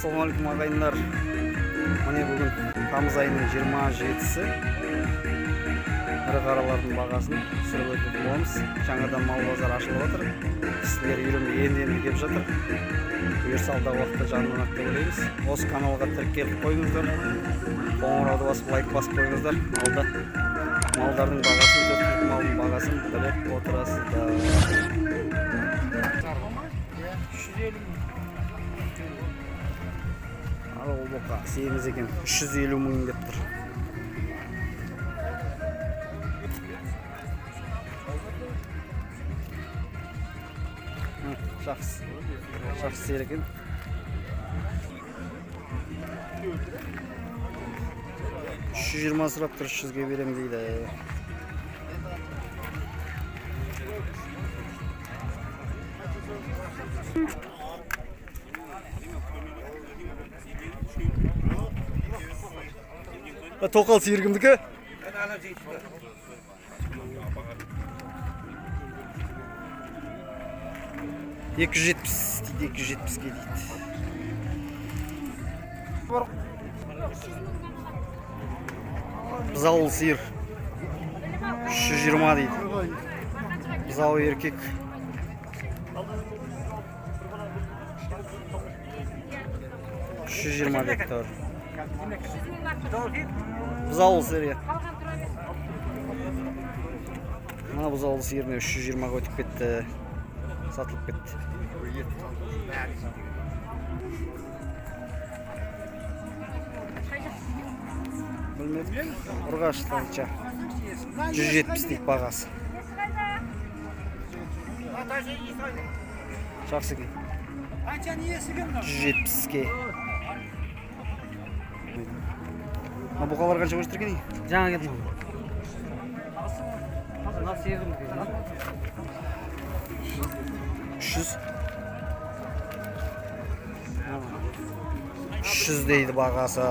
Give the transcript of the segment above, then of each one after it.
Assalamualaikum ағайындар. Міне бүгін тамыз айының 27-сі. Ірі қаралардың бағасын түсіріп өтетін боламыз. Жаңадан мал базары ашылып жатыр. Кісілер үйренбей енді келіп жатыр. Бұйырса алдағы уақытта жанынан деп ойлаймыз. Осы каналға тіркеліп қойыңыздар. Қоңырауды басып, лайк басып қойыңыздар. Алда малдардың бағасын, төрт малдың бағасын біліп отырасыздар. 350 ал ол боқа семіз екен, 350 мың деп тұр. Жақсы сер екен. 320 сұрап тұр, 300-ге берем дейді. Тоқал сиыр кімдікі? 270 дейді, 270-ге дейді. Бұзауыл сиыр 320 дейді. Бұзауы еркек 320 деп тұр. Бұзауыл сиыр. Мына бұзауыл сиырына 320-ға өтіп кетті. Сатылып кетті. Білмедім. Ұрғаштанша 170 дейік бағасы. Жақсы кен. 170-ге. Бұқалар қанша көштір кені? Жаңа келдім. Nasıl yedim ki? 300 deydi бағасы.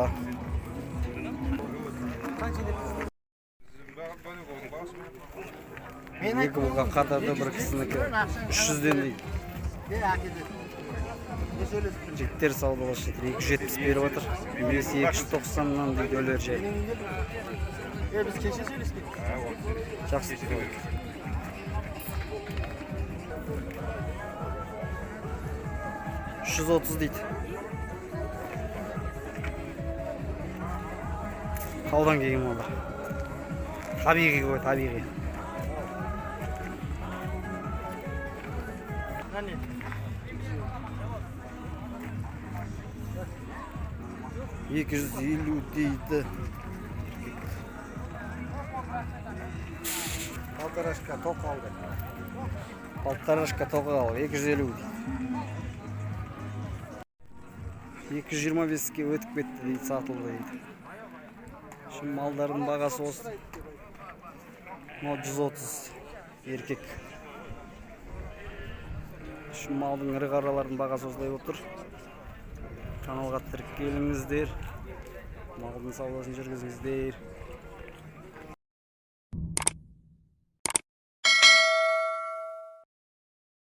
Екі бұға қатарды бір кісінікі 300-ден дейді. Жіктер саудалашы жетір, 270 беріп отыр. Немесе 290-нан дейді өлер жай. Жақсы. 330 дейді. Таудан келген олар. Табиғи ғой, табиғи. Екі 150 дейді. Полторашка тоқ алды. Полторашка тоқы алды, 250 дейді. 225-ке өтіп кетті дейді, сатылды дейді. Şimdi малдардың бағасы осы. 130 еркек. Şimdi малдың ірі қаралардың бағасы осылай отыр. Каналға тіркеліңіздер. Малдың саудасын жүргізіңіздер.